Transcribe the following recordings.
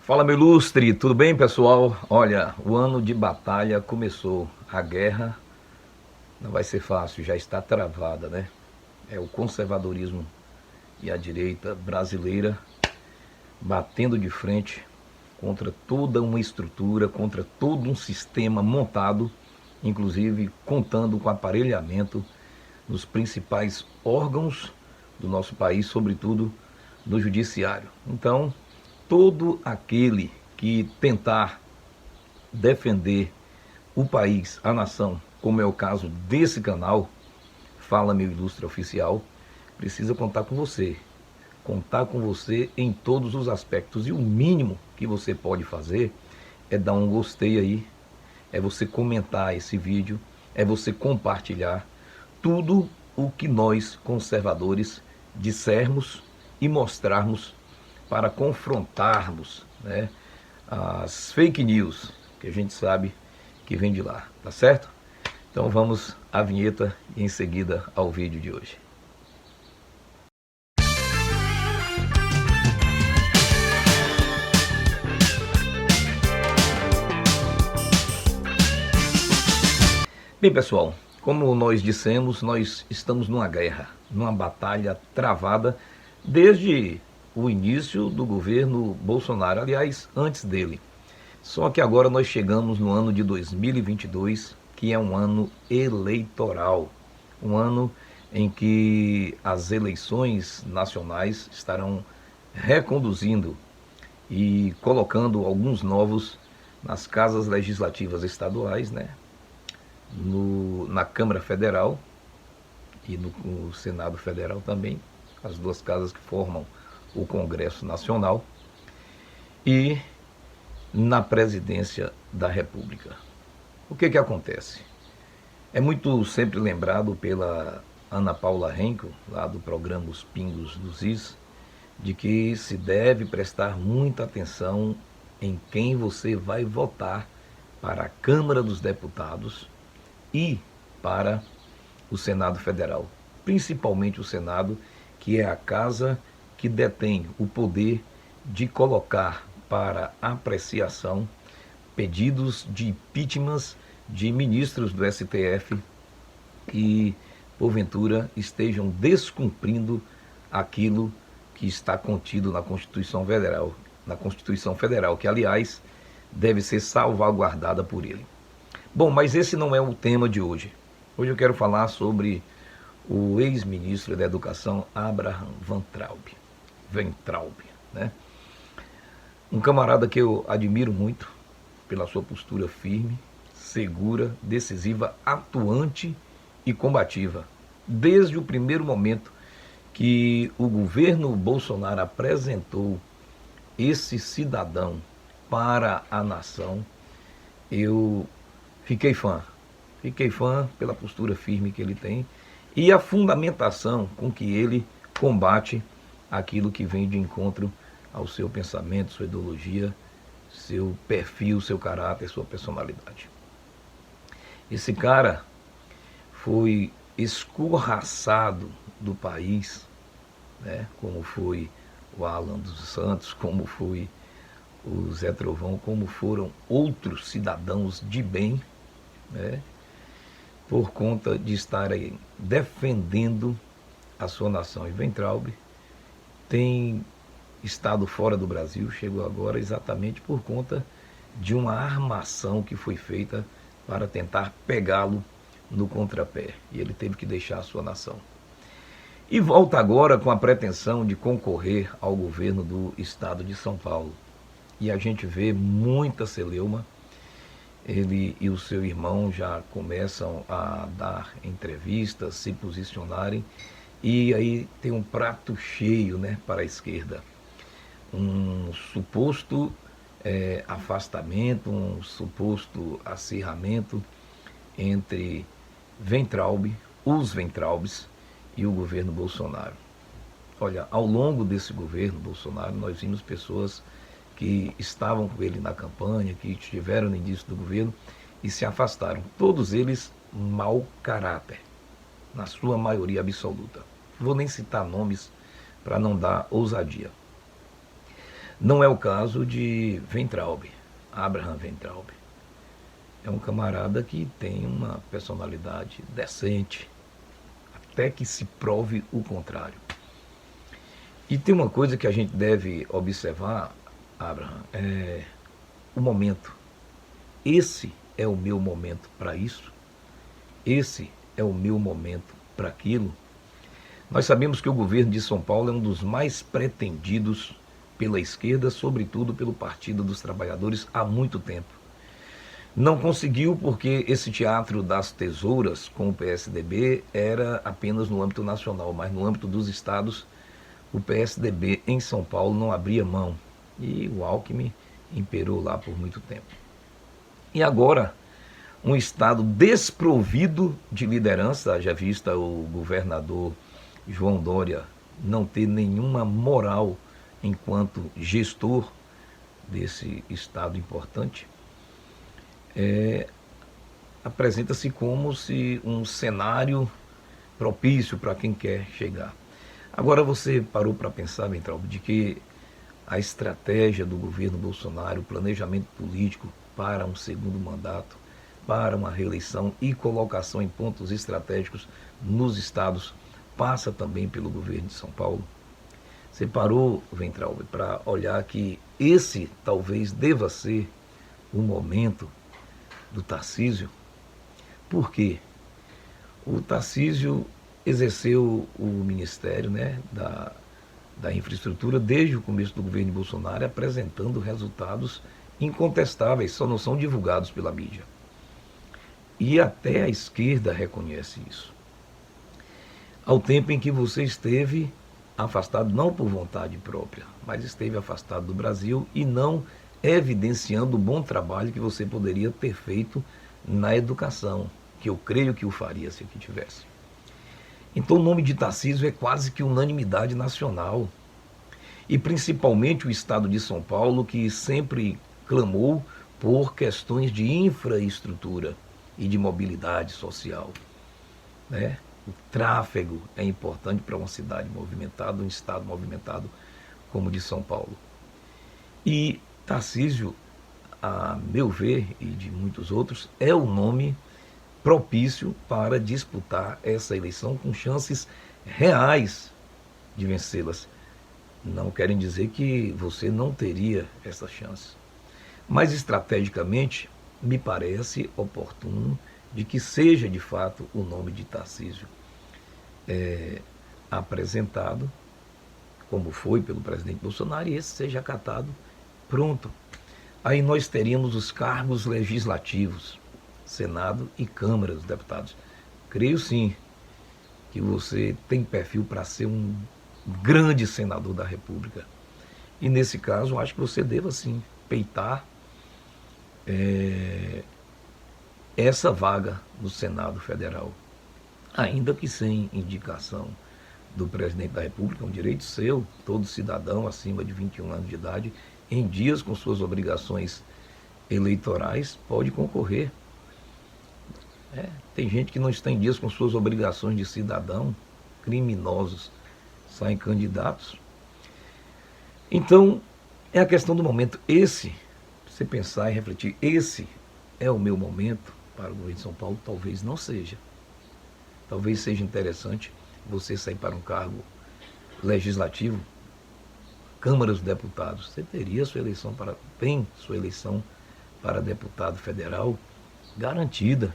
Fala, meu ilustre, tudo bem, pessoal? Olha, o ano de batalha começou. A guerra não vai ser fácil, já está travada, né? É o conservadorismo e a direita brasileira batendo de frente contra toda uma estrutura, contra todo um sistema montado, inclusive contando com aparelhamento nos principais órgãos do nosso país, sobretudo no judiciário. Então, todo aquele que tentar defender o país, a nação, como é o caso desse canal, Fala Meu Ilustre Oficial, precisa contar com você. Contar com você em todos os aspectos. E o mínimo que você pode fazer é dar um gostei aí, é você comentar esse vídeo, é você compartilhar tudo o que nós, conservadores, dissermos e mostrarmos para confrontarmos, né, as fake news que a gente sabe que vem de lá, tá certo? Então vamos à vinheta e em seguida ao vídeo de hoje. Bem, pessoal, como nós dissemos, nós estamos numa guerra, numa batalha travada desde o início do governo Bolsonaro, aliás, antes dele. Só que agora nós chegamos no ano de 2022, que é um ano eleitoral, um ano em que as eleições nacionais estarão reconduzindo e colocando alguns novos nas casas legislativas estaduais, né? Na Câmara Federal e no Senado Federal também, as duas casas que formam o Congresso Nacional, e na Presidência da República. O que acontece? É muito sempre lembrado pela Ana Paula Henkel, lá do programa Os Pingos dos Is, de que se deve prestar muita atenção em quem você vai votar para a Câmara dos Deputados e para o Senado Federal, principalmente o Senado, que é a casa que detém o poder de colocar para apreciação pedidos de impeachment de ministros do STF que, porventura, estejam descumprindo aquilo que está contido na Constituição Federal, que, aliás, deve ser salvaguardada por ele. Bom, mas esse não é o tema de hoje. Hoje eu quero falar sobre o ex-ministro da Educação, Abraham Weintraub, né? Um camarada que eu admiro muito pela sua postura firme, segura, decisiva, atuante e combativa. Desde o primeiro momento que o governo Bolsonaro apresentou esse cidadão para a nação, eu fiquei fã. Fiquei fã pela postura firme que ele tem e a fundamentação com que ele combate aquilo que vem de encontro ao seu pensamento, sua ideologia, seu perfil, seu caráter, sua personalidade. Esse cara foi escorraçado do país, né, como foi o Alan dos Santos, como foi o Zé Trovão, como foram outros cidadãos de bem, né, por conta de estarem defendendo a sua nação. E Weintraub tem estado fora do Brasil, chegou agora exatamente por conta de uma armação que foi feita para tentar pegá-lo no contrapé. E ele teve que deixar a sua nação. E volta agora com a pretensão de concorrer ao governo do estado de São Paulo. E a gente vê muita celeuma. Ele e o seu irmão já começam a dar entrevistas, se posicionarem, e aí tem um prato cheio, né, para a esquerda. Um suposto afastamento, um suposto acirramento entre Weintraub, os Weintraubs e o governo Bolsonaro. Olha, ao longo desse governo Bolsonaro, nós vimos pessoas que estavam com ele na campanha, que estiveram no início do governo e se afastaram. Todos eles mau caráter, na sua maioria absoluta. Vou nem citar nomes para não dar ousadia. Não é o caso de Weintraub, Abraham Weintraub. É um camarada que tem uma personalidade decente, até que se prove o contrário. E tem uma coisa que a gente deve observar, Abraham, é o momento. Esse é o meu momento para isso, esse é o meu momento para aquilo. Nós sabemos que o governo de São Paulo é um dos mais pretendidos pela esquerda, sobretudo pelo Partido dos Trabalhadores, há muito tempo. Não conseguiu porque esse teatro das tesouras com o PSDB era apenas no âmbito nacional, mas no âmbito dos estados, o PSDB em São Paulo não abria mão. E o Alckmin imperou lá por muito tempo. E agora, um estado desprovido de liderança, já vista o governador João Dória não ter nenhuma moral enquanto gestor desse estado importante, apresenta-se como se um cenário propício para quem quer chegar. Agora você parou para pensar, Weintraub, de que a estratégia do governo Bolsonaro, o planejamento político para um segundo mandato, para uma reeleição e colocação em pontos estratégicos nos estados, passa também pelo governo de São Paulo? Você parou, Weintraub, para olhar que esse talvez deva ser o momento do Tarcísio? Por quê? O Tarcísio exerceu o ministério, né, da infraestrutura desde o começo do governo de Bolsonaro, apresentando resultados incontestáveis, só não são divulgados pela mídia. E até a esquerda reconhece isso. Ao tempo em que você esteve afastado, não por vontade própria, mas esteve afastado do Brasil e não evidenciando o bom trabalho que você poderia ter feito na educação, que eu creio que o faria se aqui tivesse. Então o nome de Tarcísio é quase que unanimidade nacional. E principalmente o estado de São Paulo, que sempre clamou por questões de infraestrutura e de mobilidade social, né? O tráfego é importante para uma cidade movimentada, um estado movimentado como o de São Paulo. E Tarcísio, a meu ver, e de muitos outros, é o nome propício para disputar essa eleição com chances reais de vencê-las. Não querem dizer que você não teria essa chance. Mas estrategicamente, me parece oportuno de que seja de fato o nome de Tarcísio apresentado, como foi pelo presidente Bolsonaro, e esse seja acatado. Pronto. Aí nós teríamos os cargos legislativos, Senado e Câmara dos Deputados. Creio sim que você tem perfil para ser um grande senador da República. E nesse caso, acho que você deva sim peitar essa vaga no Senado Federal, ainda que sem indicação do presidente da República, é um direito seu. Todo cidadão acima de 21 anos de idade, em dias com suas obrigações eleitorais, pode concorrer. Tem gente que não está em dias com suas obrigações de cidadão, criminosos, saem candidatos. Então, é a questão do momento. Você pensar e refletir, esse é o meu momento para o governo de São Paulo? Talvez não seja. Talvez seja interessante você sair para um cargo legislativo, Câmara dos Deputados. Você teria tem sua eleição para deputado federal garantida.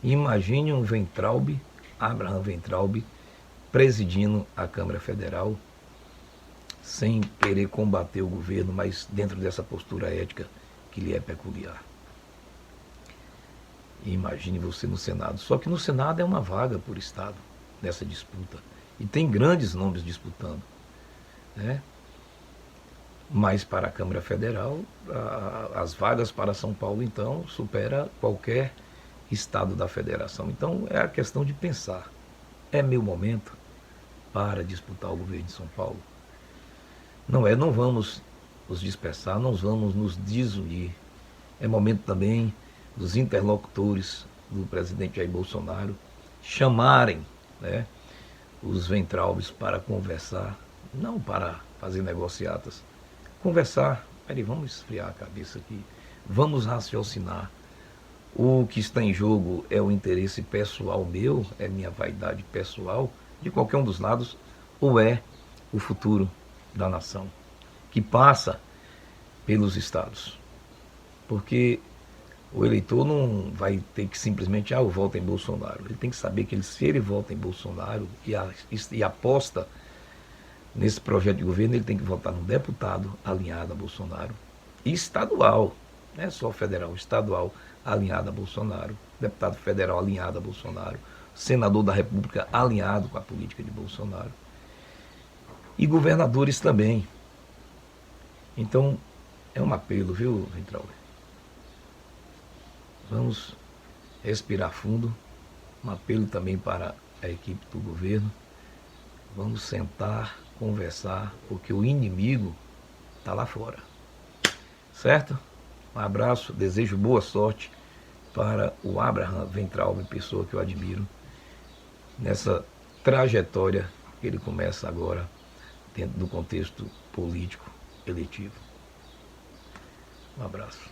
Imagine um Weintraub, Abraham Weintraub, presidindo a Câmara Federal, sem querer combater o governo, mas dentro dessa postura ética que lhe é peculiar. E imagine você no Senado. Só que no Senado é uma vaga por estado, nessa disputa. E tem grandes nomes disputando, né? Mas para a Câmara Federal, as vagas para São Paulo, então, supera qualquer estado da federação. Então, é a questão de pensar. É meu momento para disputar o governo de São Paulo? Não vamos nos dispersar, não vamos nos desunir. É momento também dos interlocutores do presidente Jair Bolsonaro chamarem, né, os Weintraubs para conversar, não para fazer negociatas, conversar. Peraí, vamos esfriar a cabeça aqui. Vamos raciocinar. O que está em jogo é o interesse pessoal meu, é minha vaidade pessoal, de qualquer um dos lados, ou é o futuro da nação, que passa pelos estados. Porque o eleitor não vai ter que simplesmente, eu voto em Bolsonaro. Ele tem que saber que se ele vota em Bolsonaro e aposta nesse projeto de governo, ele tem que votar num deputado alinhado a Bolsonaro. E estadual, não é só federal, estadual alinhado a Bolsonaro, deputado federal alinhado a Bolsonaro, senador da República alinhado com a política de Bolsonaro. E governadores também. Então, é um apelo, viu, Weintraub? Vamos respirar fundo. Um apelo também para a equipe do governo. Vamos sentar, conversar, porque o inimigo está lá fora. Certo? Um abraço, desejo boa sorte para o Abraham Weintraub, pessoa que eu admiro, nessa trajetória que ele começa agora dentro do contexto político eletivo. Um abraço.